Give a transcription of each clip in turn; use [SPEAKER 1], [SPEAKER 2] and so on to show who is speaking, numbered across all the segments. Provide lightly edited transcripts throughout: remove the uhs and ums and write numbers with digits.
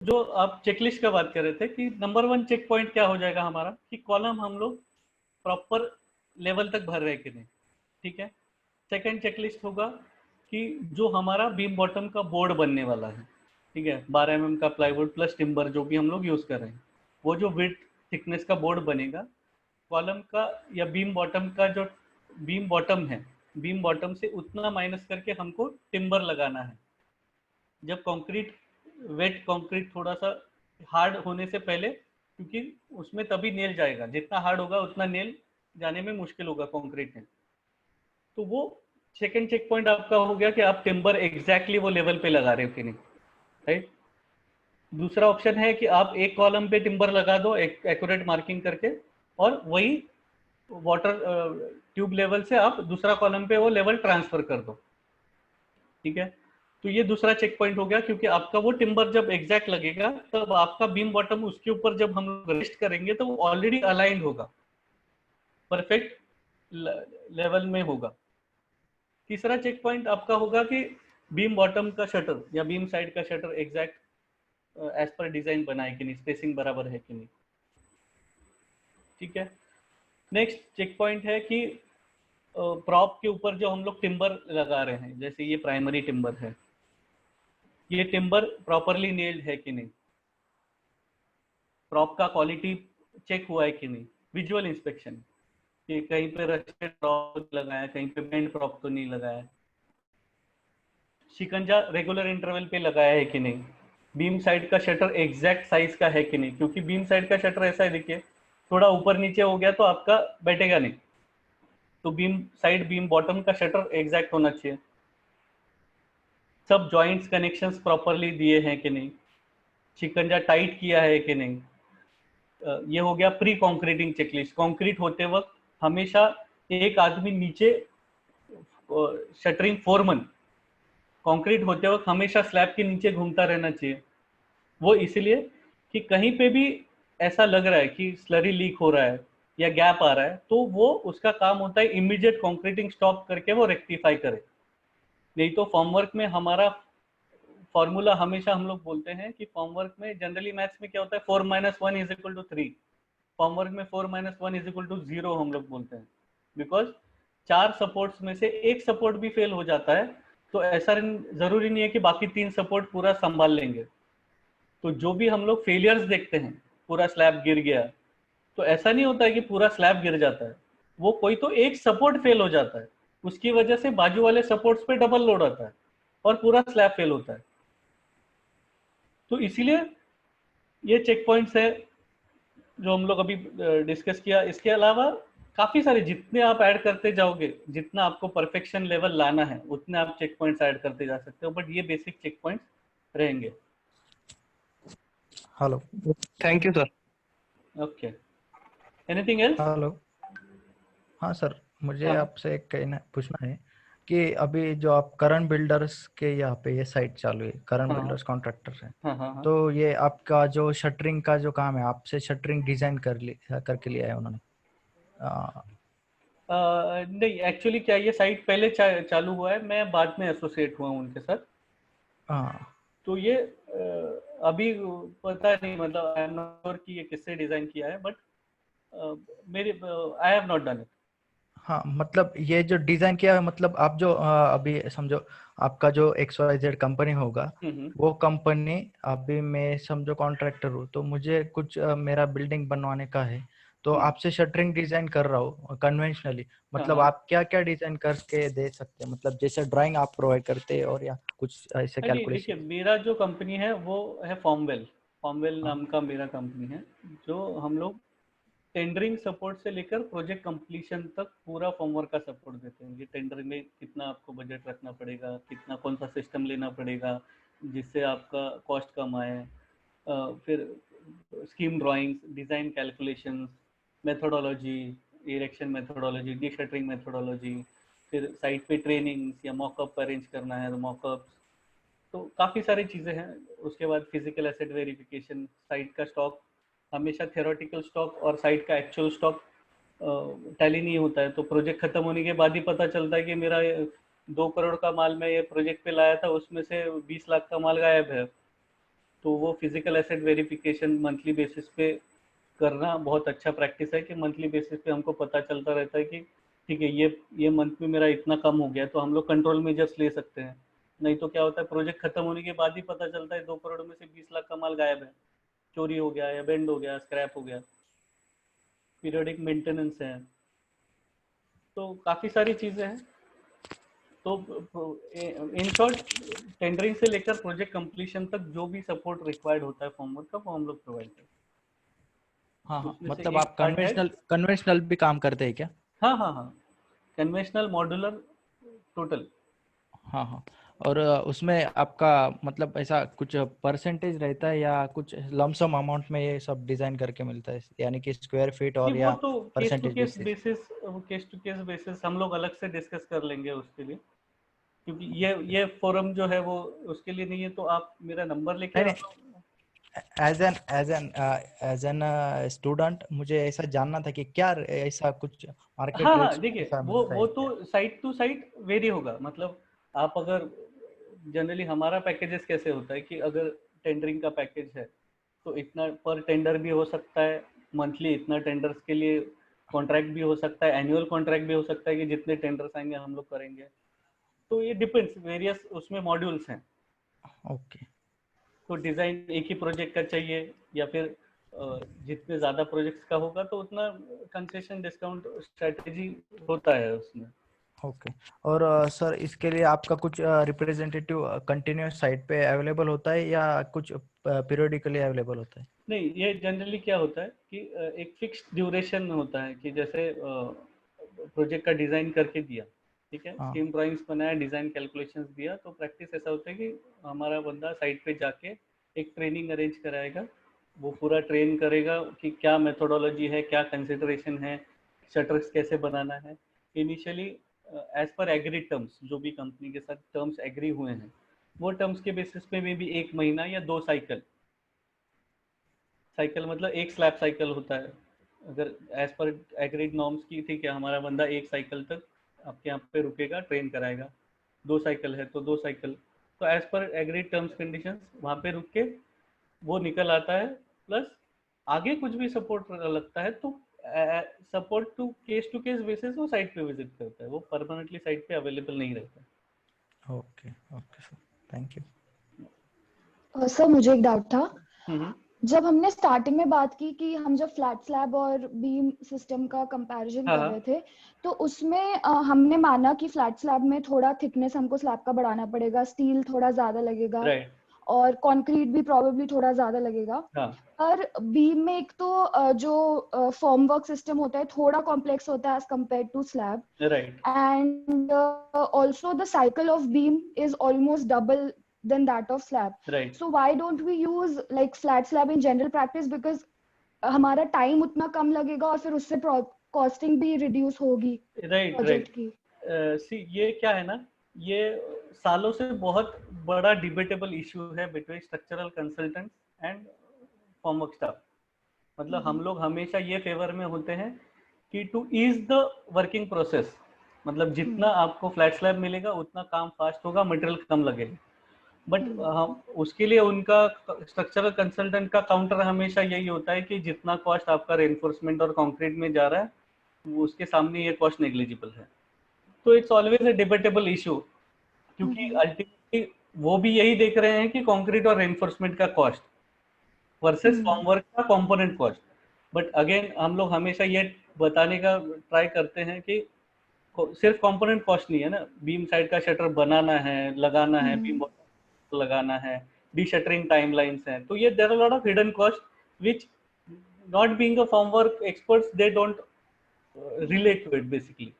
[SPEAKER 1] जो आप चेकलिस्ट का बात कर रहे थे कि नंबर 1 चेक पॉइंट क्या हो जाएगा हमारा कि कॉलम हम लोग प्रॉपर लेवल तक भर रहे हैं कि नहीं, ठीक है। सेकंड चेकलिस्ट होगा कि जो हमारा बीम बॉटम का बोर्ड बनने वाला है, ठीक है, 12 mm का प्लाईवुड प्लस टिम्बर जो भी हम लोग यूज कर रहे हैं, वो जो विड्थ थिकनेस का बोर्ड बनेगा, कॉलम का या बीम बॉटम का जो बीम बॉटम है, बीम बॉटम से उतना माइनस करके हमको टिम्बर लगाना है। जब कंक्रीट वेट कंक्रीट थोड़ा सा हार्ड होने से पहले, क्योंकि उसमें तभी नेल जाएगा, जितना हार्ड होगा उतना नेल जाने में मुश्किल होगा कंक्रीट में। तो वो सेकंड चेक पॉइंट आपका हो गया कि आप टिम्बर एग्जैक्टली वो लेवल पे लगा रहे हो कि नहीं, राइट। दूसरा ऑप्शन है कि आप एक कॉलम पे टिम्बर लगा दो एक एक्यूरेट मार्किंग करके, और वही वाटर ट्यूब लेवल से आप दूसरा कॉलम पे वो लेवल ट्रांसफर कर दो, ठीक है। तो ये दूसरा चेक पॉइंट हो गया, क्योंकि आपका वो टिम्बर जब एग्जैक्ट लगेगा तब आपका बीम बॉटम उसके ऊपर जब हम रेस्ट करेंगे तो वो ऑलरेडी अलाइंड होगा, परफेक्ट लेवल में होगा। तीसरा चेक पॉइंट आपका होगा कि बीम बॉटम का शटर या बीम साइड का शटर एग्जैक्ट एज पर डिजाइन बना है कि नहीं, स्पेसिंग बराबर है कि नहीं, ठीक है। नेक्स्ट चेक पॉइंट है कि प्रॉप के ऊपर जो हम लोग टिम्बर लगा रहे हैं, जैसे ये प्राइमरी टिम्बर है, ये टिम्बर प्रॉपरली नेल्ड है कि नहीं, प्रॉप का क्वालिटी चेक हुआ है कि नहीं, विजुअल इंस्पेक्शन, कि कहीं पे रस्टेड प्रॉप लगाया, कहीं पे बेंड प्रॉप तो नहीं लगाया, शिकंजा रेगुलर इंटरवल पे लगाया है कि नहीं, बीम साइड का शटर एग्जैक्ट साइज का है कि नहीं, क्योंकि बीम साइड का शटर ऐसा है, देखिए थोड़ा ऊपर नीचे हो गया तो आपका बैठेगा नहीं, तो बीम साइड बीम बॉटम का शटर एग्जैक्ट होना चाहिए। सब जॉइंट्स कनेक्शंस प्रॉपरली दिए हैं कि नहीं, शिकंजा टाइट किया है कि नहीं। ये हो गया प्री कॉन्क्रीटिंग चेकलिस्ट। कॉन्क्रीट होते वक्त हमेशा एक आदमी नीचे, शटरिंग फोरमन कंक्रीट होते वक्त हमेशा स्लैब के नीचे घूमता रहना चाहिए। वो इसलिए कि कहीं पे भी ऐसा लग रहा है कि स्लरी लीक हो रहा है या गैप आ रहा है, तो वो उसका काम होता है इमीडिएट कंक्रीटिंग स्टॉप करके वो रेक्टिफाई करे। नहीं तो फॉर्मवर्क में हमारा फॉर्मूला हमेशा हम लोग बोलते हैं कि फॉर्मवर्क में जनरली मैथ्स में क्या होता है, 4 - 1 = 3। फॉर्मवर्क में 4 - 1 = 0 हम लोग बोलते हैं, बिकॉज 4 सपोर्ट्स में से एक सपोर्ट भी फेल हो जाता है तो ऐसा जरूरी नहीं है कि बाकी 3 सपोर्ट पूरा संभाल लेंगे। तो जो भी हम लोग फेलियर्स देखते हैं, पूरा स्लैब गिर गया, तो ऐसा नहीं होता है कि पूरा स्लैब गिर जाता है, वो कोई तो एक सपोर्ट फेल हो जाता है, उसकी वजह से बाजू वाले सपोर्ट्स पे डबल लोड आता है और पूरा स्लैब फेल होता है। तो इसीलिए ये चेक पॉइंट्स है जो हम लोग अभी डिस्कस किया। इसके अलावा काफी सारे जितने आप ऐड करते जाओगे, जितना आपको परफेक्शन लेवल लाना है उतने आप चेक पॉइंट्स ऐड करते जा सकते हो, बट ये बेसिक चेक पॉइंट्स रहेंगे।
[SPEAKER 2] Hello.
[SPEAKER 3] Thank you sir.
[SPEAKER 1] Okay, anything else?
[SPEAKER 2] Hello. हाँ सर, मुझे
[SPEAKER 1] हाँ
[SPEAKER 2] आपसे एक कहना पूछना है कि अभी जो आप करण बिल्डर्स के यहाँ पे ये साइट चालू है, करण
[SPEAKER 1] हाँ
[SPEAKER 2] बिल्डर्स कॉन्ट्रैक्टर है,
[SPEAKER 1] हाँ हाँ हाँ।
[SPEAKER 2] तो ये आपका जो शटरिंग का जो काम है, आपसे शटरिंग डिजाइन करके लिया है उन्होंने?
[SPEAKER 1] नहीं, एक्चुअली क्या, ये साइट पहले चालू हुआ है, मैं बाद में एसोसिएट हुआ हूँ उनके साथ।
[SPEAKER 2] हाँ।
[SPEAKER 1] तो ये अभी पता नहीं, मतलब आई एम नॉट श्योर कि ये किससे डिजाइन किया है, बट मेरे I have not done it.
[SPEAKER 2] हाँ, मतलब ये जो डिजाइन किया है, मतलब आप जो अभी समझो आपका जो XYZ कंपनी होगा, वो कंपनी, अभी मैं समझो कॉन्ट्रैक्टर हूँ, तो मुझे कुछ मेरा बिल्डिंग बनवाने का है, तो आपसे शटरिंग डिजाइन कर रहा हूँ कन्वेंशनली, मतलब आप क्या क्या डिजाइन करके दे सकते हैं, मतलब जैसे ड्राइंग आप प्रोवाइड करते हैं और या कुछ ऐसे
[SPEAKER 1] नहीं, देखिए
[SPEAKER 2] कैलकुलेशन?
[SPEAKER 1] मेरा जो कंपनी है वो है फॉर्मवेल। फॉर्मवेल नाम का मेरा कंपनी है, जो हम लोग टेंडरिंग सपोर्ट से लेकर प्रोजेक्ट कंप्लीशन तक पूरा फॉर्मवर्क का सपोर्ट देते हैं। ये टेंडर में कितना आपको बजट रखना पड़ेगा, कितना कौन सा सिस्टम लेना पड़ेगा जिससे आपका कॉस्ट कम आए, फिर scheme drawings, design calculations, methodology, erection methodology, D shuttering methodology, फिर साइट पे ट्रेनिंग्स या मॉकअप अरेंज करना है तो मॉकअप्स, तो काफ़ी सारी चीज़ें हैं। उसके बाद फिजिकल एसेट वेरिफिकेशन, साइट का स्टॉक, हमेशा थ्योरेटिकल स्टॉक और साइट का एक्चुअल स्टॉक टैली नहीं होता है, तो प्रोजेक्ट खत्म होने के बाद ही पता चलता है कि मेरा 2 करोड़ का माल मैं ये प्रोजेक्ट पे लाया था, उसमें से 20 लाख का माल गायब है। तो वो physical asset verification monthly basis पे करना बहुत अच्छा प्रैक्टिस है कि मंथली बेसिस पे हमको पता चलता रहता है कि ठीक है ये मंथ में मेरा इतना कम हो गया, तो हम लोग कंट्रोल मेजर्स ले सकते हैं। नहीं तो क्या होता है, प्रोजेक्ट खत्म होने के बाद ही पता चलता है 2 करोड़ में से 20 लाख का माल गायब है, चोरी हो गया या बेंड हो गया, स्क्रैप हो गया, पीरियोडिक मेंटेनेंस है। तो काफ़ी सारी चीज़ें हैं। तो इन शॉर्ट टेंडरिंग से लेकर प्रोजेक्ट कंप्लीशन तक जो भी सपोर्ट रिक्वायर्ड होता है फॉर्मवर्क का, वो हम लोग प्रोवाइड करते
[SPEAKER 2] हाँ
[SPEAKER 1] हैं।
[SPEAKER 2] हाँ,
[SPEAKER 1] उसमें से
[SPEAKER 2] मतलब
[SPEAKER 1] एक
[SPEAKER 2] आप
[SPEAKER 1] पार्ट है,
[SPEAKER 2] कन्वेंशनल भी काम करते हैं क्या?
[SPEAKER 1] हाँ हाँ हाँ, कन्वेंशनल मॉड्यूलर टोटल।
[SPEAKER 2] हाँ हाँ। और उसमें आपका मतलब ऐसा कुछ परसेंटेज रहता है या कुछ लमसम अमाउंट में ये सब डिजाइन करके मिलता है, यानी कि स्क्वायर फीट
[SPEAKER 1] कि
[SPEAKER 2] और
[SPEAKER 1] वो
[SPEAKER 2] या
[SPEAKER 1] तो
[SPEAKER 2] percentage basis?
[SPEAKER 1] Case to case basis हम लोग अलग से डिस्कस कर लेंगे उसके लिए, क्योंकि ये फोरम जो है वो उसके लिए नहीं है। तो आप मेरा नंबर लेके
[SPEAKER 2] नहीं
[SPEAKER 1] हम
[SPEAKER 2] नहीं,
[SPEAKER 1] लोग,
[SPEAKER 2] एज एन स्टूडेंट मुझे ऐसा जानना था कि क्या ऐसा कुछ मार्केट
[SPEAKER 1] हाँ हाँ,
[SPEAKER 2] रेट्स
[SPEAKER 1] देखिए
[SPEAKER 2] ऐसा
[SPEAKER 1] वो
[SPEAKER 2] मिलता
[SPEAKER 1] वो
[SPEAKER 2] है
[SPEAKER 1] तो
[SPEAKER 2] क्या?
[SPEAKER 1] साइट टू साइट वेरी होगा। मतलब आप अगर जनरली हमारा पैकेजेस कैसे होता है कि अगर टेंडरिंग का पैकेज है तो इतना पर टेंडर भी हो सकता है, मंथली इतना टेंडर्स के लिए कॉन्ट्रैक्ट भी हो सकता है, एनुअल कॉन्ट्रैक्ट भी हो सकता है कि जितने टेंडर्स आएंगे हम लोग करेंगे। तो ये डिपेंड्स, वेरियस उसमें मॉड्यूल्स हैं।
[SPEAKER 2] ओके।
[SPEAKER 1] तो डिज़ाइन एक ही प्रोजेक्ट का चाहिए या फिर जितने ज़्यादा प्रोजेक्ट्स का होगा तो उतना कंसेशन डिस्काउंट स्ट्रेटेजी होता है उसमें।
[SPEAKER 2] ओके। और सर इसके लिए आपका कुछ रिप्रेजेंटेटिव कंटिन्यूस साइट पे अवेलेबल होता है या कुछ पीरियोडिकली अवेलेबल होता है?
[SPEAKER 1] नहीं, ये जनरली क्या होता है कि एक फिक्स्ड ड्यूरेशन होता है कि जैसे प्रोजेक्ट का डिज़ाइन करके दिया, ठीक है,
[SPEAKER 2] हाँ।
[SPEAKER 1] स्कीम ड्राइंग्स बनाया, डिज़ाइन कैलकुलेशंस दिया, तो प्रैक्टिस ऐसा होता है कि हमारा बंदा साइट पे जाके एक ट्रेनिंग अरेंज कराएगा। वो पूरा ट्रेन करेगा कि क्या मेथोडोलॉजी है, क्या कंसिडरेशन है, शटर्स कैसे बनाना है। Initially as per agree terms, जो भी कंपनी के साथ टर्म्स एग्री हुए हैं, वो टर्म्स के बेसिस पे में भी 1 महीना या 2 साइकिल, साइकिल मतलब एक स्लैब साइकिल होता है। अगर एज पर एग्रीड नॉर्म्स की, ठीक है, हमारा बंदा 1 साइकिल तक आपके यहाँ पे रुकेगा, ट्रेन कराएगा। 2 साइकिल है तो 2 साइकिल, तो as per agreed terms conditions वहाँ पे रुक के वो निकल आता है। प्लस आगे कुछ भी सपोर्ट लगता है तो सपोर्ट टू केस बेसिस वो साइट पे विजिट करता है, वो परमानेंटली साइट पे अवेलेबल नहीं रहता।
[SPEAKER 2] Okay okay sir, thank you.
[SPEAKER 3] Sir मुझे एक डाउट था।
[SPEAKER 1] हम्म।
[SPEAKER 3] जब हमने स्टार्टिंग में बात की कि हम जब फ्लैट स्लैब और बीम सिस्टम का कंपैरिजन
[SPEAKER 1] हाँ
[SPEAKER 3] कर
[SPEAKER 1] हाँ,
[SPEAKER 3] रहे थे, तो उसमें हमने माना कि फ्लैट स्लैब में थोड़ा थिकनेस हमको स्लैब का बढ़ाना पड़ेगा, स्टील थोड़ा ज्यादा लगेगा
[SPEAKER 1] राइट,
[SPEAKER 3] और कंक्रीट भी प्रोबेबली थोड़ा ज्यादा लगेगा।
[SPEAKER 1] हाँ
[SPEAKER 3] पर बीम में एक तो जो फॉर्म वर्क सिस्टम होता है थोड़ा कॉम्प्लेक्स होता है as compare to slab,
[SPEAKER 1] right,
[SPEAKER 3] and also the cycle of beam is almost double than that of slab.
[SPEAKER 1] Right,
[SPEAKER 3] So why don't we use like flat slab in general practice, because हमारा time उतना कम लगेगा और फिर उससे costing भी reduce होगी
[SPEAKER 1] right,
[SPEAKER 3] project
[SPEAKER 1] right.
[SPEAKER 3] की।
[SPEAKER 1] सी ये क्या है ना, ये सालों से बहुत बड़ा डिबेटेबल इशू है between structural consultants and formwork staff. मतलब हम लोग हमेशा ये फेवर में होते हैं कि to ease the working process, मतलब जितना आपको फ्लैट स्लैब मिलेगा उतना काम फास्ट होगा, मटेरियल कम लगेगा। बट हम उसके लिए उनका स्ट्रक्चरल कंसल्टेंट का काउंटर हमेशा यही होता है कि जितना कॉस्ट आपका रेनफोर्समेंट और कंक्रीट में जा रहा है वो उसके सामने ये कॉस्ट नेग्लिजिबल है। तो it's always a debatable issue, क्योंकि अल्टीमेटली वो भी यही देख रहे हैं कि कंक्रीट और रेनफोर्समेंट का कॉस्ट वर्सेस फॉर्मवर्क का कंपोनेंट कॉस्ट। बट अगेन हम लोग हमेशा ये बताने का ट्राई करते हैं कि सिर्फ कंपोनेंट कॉस्ट नहीं है ना, बीम साइड का शटर बनाना है, लगाना है, बीम लगाना है, डी शटरिंग टाइमलाइंस हैं, तो ये there are lot of hidden cost which not being a formwork experts they don't relate to it basically.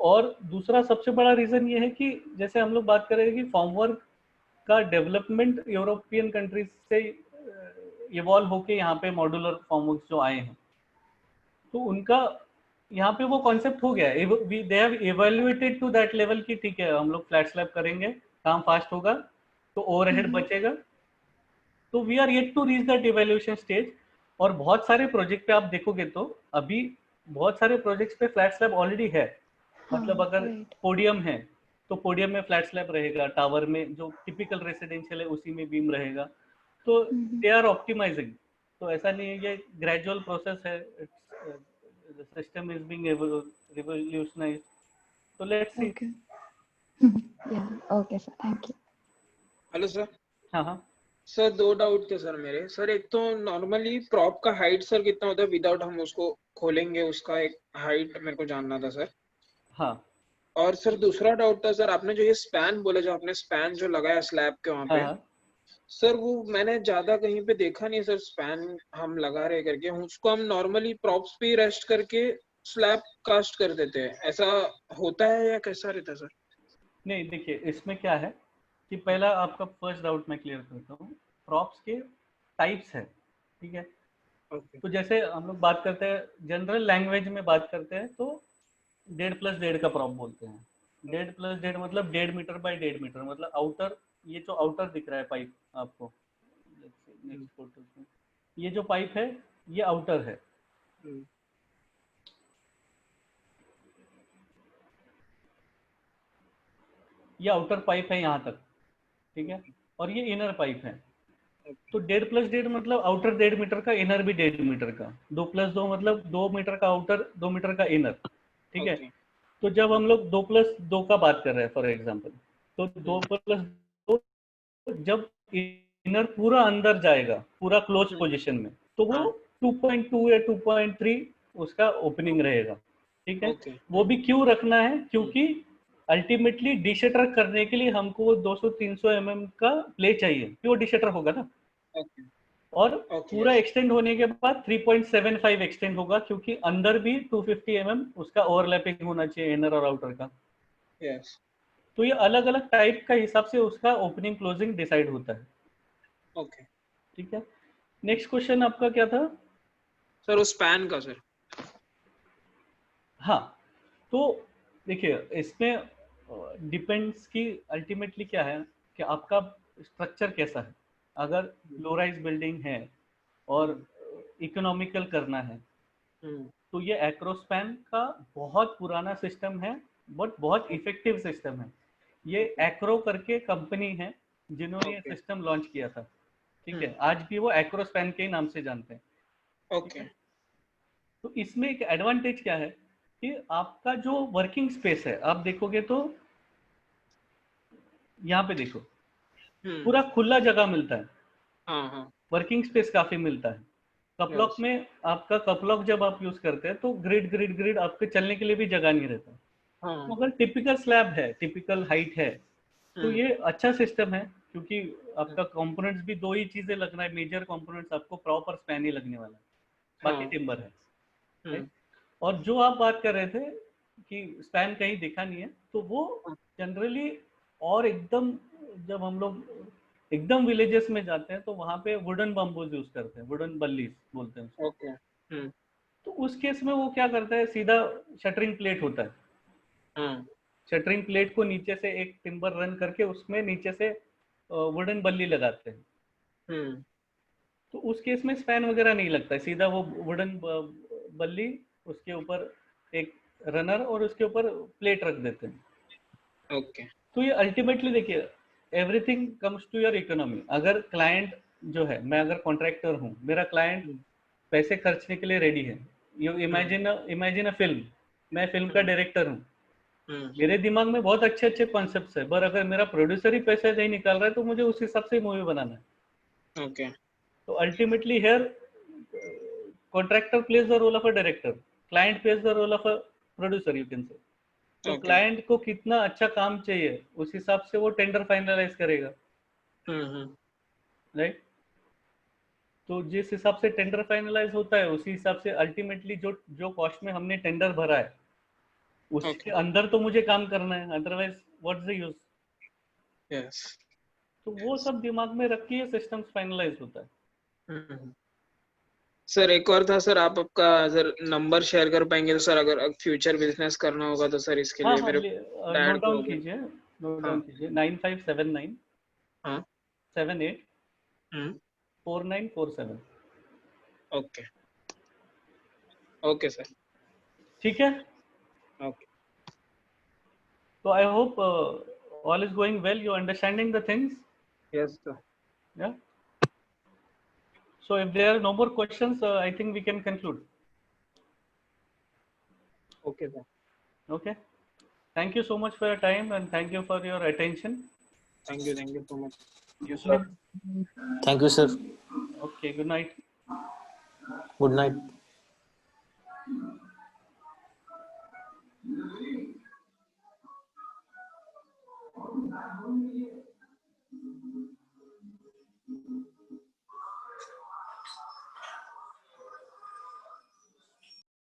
[SPEAKER 1] और दूसरा सबसे बड़ा रीजन ये है कि जैसे हम लोग बात कर रहे हैं कि फॉर्मवर्क का डेवलपमेंट यूरोपियन कंट्रीज से इवॉल्व होके यहाँ पे मॉड्यूलर फॉर्मवर्क जो आए हैं, तो उनका यहाँ पे वो कॉन्सेप्ट हो गया है, they have evaluated to that level कि ठीक है हम लोग फ्लैट स्लैब करेंगे, काम फास्ट होगा, तो ओवरहेड बचेगा। तो we are yet to reach that evaluation stage. और बहुत सारे प्रोजेक्ट पे आप देखोगे तो अभी बहुत सारे प्रोजेक्ट्स पे फ्लैट स्लैब ऑलरेडी है। मतलब अगर पोडियम है तो पोडियम में फ्लैट स्लैब रहेगा, टावर में जो टिपिकल रेसिडेंशियल है उसी में बीम रहेगा। तो दे आर ऑप्टिमाइजिंग। तो ऐसा नहीं है, ये ग्रेजुअल प्रोसेस है, सिस्टम इज बीइंग रिवोल्यूशनाइज्ड। तो let's see.
[SPEAKER 3] Okay. Yeah. Okay, sir. Thank you.
[SPEAKER 4] Hello sir.
[SPEAKER 1] हाँ हाँ
[SPEAKER 4] सर 2 डाउट थे सर मेरे। सर एक तो नॉर्मली प्रॉप का हाइट सर कितना होता है विदाउट हम उसको खोलेंगे, उसका एक हाइट मेरे को जानना था सर।
[SPEAKER 1] हाँ
[SPEAKER 4] और सर दूसरा डाउट था सर, आपने जो ये स्पैन बोले, जो आपने स्पैन जो लगाया स्लैब के वहाँ
[SPEAKER 1] हाँ
[SPEAKER 4] पे,
[SPEAKER 1] हाँ।
[SPEAKER 4] सर वो मैंने ज्यादा कहीं पे देखा नहीं सर। स्पैन हम लगा रहे करके उसको हम नॉर्मली प्रॉप्स पे ही रेस्ट करके स्लैब कास्ट कर देते हैं, ऐसा होता है या कैसा रहता है सर?
[SPEAKER 1] नहीं देखिए, इसमें क्या है कि पहला आपका फर्स्ट डाउट मैं क्लियर करता हूँ। प्रॉप्स के टाइप्स है, ठीक है।
[SPEAKER 4] ओके
[SPEAKER 1] तो जैसे हम लोग बात करते हैं जनरल लैंग्वेज में बात करते हैं तो 1.5+1.5 का प्रॉप बोलते हैं। 1.5+1.5 मतलब 1.5 मीटर बाय 1.5 मीटर, मतलब आउटर, ये जो आउटर दिख रहा है पाइप आपको नेक्स्ट फोटो में, ये जो पाइप है ये आउटर है। ये आउटर पाइप है यहाँ तक, ठीक है। और ये इनर पाइप है। तो 1.5+1.5 मतलब आउटर 1.5 मीटर का, इनर भी 1.5 मीटर का। 2+2 मतलब 2 मीटर का आउटर, 2 मीटर का इनर, ठीक है।
[SPEAKER 4] ओके
[SPEAKER 1] तो जब हम लोग 2+2 का बात कर रहे हैं फॉर एग्जांपल, तो 2+2 जब इनर पूरा अंदर जाएगा, पूरा क्लोज पोजीशन में, तो वो 2.2 या 2.3 उसका ओपनिंग रहेगा, ठीक है।
[SPEAKER 4] ओके
[SPEAKER 1] वो भी क्यों रखना है, क्योंकि अल्टीमेटली डिशटर करने के लिए हमको 200-300 mm का प्ले चाहिए, प्योर डिशटर होगा ना।
[SPEAKER 4] ओके
[SPEAKER 1] और
[SPEAKER 4] ओके
[SPEAKER 1] पूरा एक्सटेंड होने के बाद 3.75 एक्सटेंड होगा, क्योंकि अंदर भी 250 mm उसका ओवरलैपिंग होना चाहिए इनर और आउटर का।
[SPEAKER 4] यस
[SPEAKER 1] तो ये अलग अलग टाइप का हिसाब से उसका ओपनिंग क्लोजिंग डिसाइड होता है,
[SPEAKER 4] ओके
[SPEAKER 1] ठीक है। नेक्स्ट क्वेश्चन आपका क्या था?
[SPEAKER 4] सर उस स्पैन का सर।
[SPEAKER 1] हाँ, तो देखिए इसमें डिपेंड्स कि अल्टीमेटली क्या है कि आपका स्ट्रक्चर कैसा है। अगर लो राइज बिल्डिंग है और इकोनॉमिकल करना है तो ये एक्रोस्पैन का बहुत पुराना सिस्टम है, बट बहुत इफेक्टिव सिस्टम है। ये एक्रो करके कंपनी है जिन्होंने ये
[SPEAKER 4] ओके
[SPEAKER 1] सिस्टम लॉन्च किया था, ठीक है। आज भी वो एक्रोस्पैन के ही नाम से जानते हैं, ठीक
[SPEAKER 4] ओके
[SPEAKER 1] है। तो इसमें एक एडवांटेज क्या है कि आपका जो वर्किंग स्पेस है, आप देखोगे तो यहाँ पे देखो पूरा खुला जगह मिलता है,
[SPEAKER 4] हाँ हाँ
[SPEAKER 1] वर्किंग स्पेस काफी मिलता है। कपलॉक
[SPEAKER 4] यस
[SPEAKER 1] में आपका कपलॉक जब आप यूज करते हैं तो ग्रिड ग्रिड ग्रिड आपके चलने के लिए भी जगह नहीं रहता। तो
[SPEAKER 4] हाँ
[SPEAKER 1] अगर टिपिकल स्लैब है, टिपिकल हाइट है, तो ये अच्छा सिस्टम है, क्योंकि आपका कंपोनेंट्स भी दो ही चीजें लगना है, मेजर कंपोनेंट्स आपको प्रॉपर स्पैन ही लगने वाला है, बाकी
[SPEAKER 4] हाँ
[SPEAKER 1] टिम्बर है, राइट। और जो आप बात कर रहे थे कि स्पैन कहीं दिखा नहीं है, तो वो जनरली और एकदम जब हम लोग एकदम विलेजेस में जाते हैं तो वहाँ पे वुडन बम्बूज यूज करते हैं, वुडन बल्लीज बोलते हैं उसको।
[SPEAKER 4] ओके
[SPEAKER 1] तो उस केस में वो क्या करता है, सीधा शटरिंग प्लेट होता है,
[SPEAKER 4] हाँ
[SPEAKER 1] शटरिंग प्लेट को नीचे से एक टिम्बर रन करके उसमें नीचे से वुडन बल्ली लगाते हैं। तो उस केस में स्पैन वगैरह नहीं लगता है, सीधा वो वुडन बल्ली, उसके ऊपर एक रनर और उसके ऊपर प्लेट रख देते हैं।
[SPEAKER 4] ओके
[SPEAKER 1] तो ये अल्टीमेटली देखिए everything comes to your economy. अगर क्लाइंट जो है, मैं अगर कॉन्ट्रैक्टर हूँ, मेरा क्लाइंट पैसे खर्चने के लिए रेडी है। यू इमेजिन अ फिल्म, मैं फिल्म का डायरेक्टर हूँ, मेरे दिमाग में बहुत अच्छे अच्छे कॉन्सेप्ट्स है, पर अगर मेरा प्रोड्यूसर ही पैसे नहीं निकाल रहा है तो मुझे उस हिसाब से मूवी बनाना है।
[SPEAKER 4] ओके
[SPEAKER 1] तो ultimately here contractor plays the role of a director, client plays the role of a producer, you can say. तो
[SPEAKER 4] ओके
[SPEAKER 1] क्लाइंट को कितना अच्छा काम चाहिए उस हिसाब से वो टेंडर फाइनलाइज करेगा, राइट। तो जिस हिसाब से टेंडर फाइनलाइज होता है उसी हिसाब से अल्टीमेटली जो जो कॉस्ट में हमने टेंडर भरा है उसके
[SPEAKER 4] ओके
[SPEAKER 1] अंदर तो मुझे काम करना है, otherwise what's the use.
[SPEAKER 4] Yes
[SPEAKER 1] तो वो सब दिमाग में रख के सिस्टम्स फाइनलाइज होता है।
[SPEAKER 4] सर एक और था सर, आप आपका अगर नंबर शेयर कर पाएंगे तो सर, अगर फ्यूचर बिजनेस करना होगा तो सर इसके
[SPEAKER 1] हाँ
[SPEAKER 4] लिए
[SPEAKER 1] हाँ,
[SPEAKER 4] मेरे
[SPEAKER 1] नोट
[SPEAKER 4] डैड को
[SPEAKER 1] डाउन
[SPEAKER 4] होगा।
[SPEAKER 1] कीजिए, नोट
[SPEAKER 4] हाँ
[SPEAKER 1] डाउन कीजिए 9579
[SPEAKER 4] हाँ
[SPEAKER 1] 78
[SPEAKER 4] हम्म
[SPEAKER 1] 4947।
[SPEAKER 4] ओके ओके सर
[SPEAKER 1] ठीक है।
[SPEAKER 4] ओके
[SPEAKER 1] तो I hope all is going well, you understanding the things.
[SPEAKER 4] Yes sir
[SPEAKER 1] या So if there are no more questions, I think we can conclude.
[SPEAKER 4] Okay, sir.
[SPEAKER 1] Okay. Thank you so much for your time and thank you for your attention.
[SPEAKER 4] Thank you so much.
[SPEAKER 5] Thank you, sir. Thank you, sir.
[SPEAKER 1] Okay, good night.
[SPEAKER 5] Good night.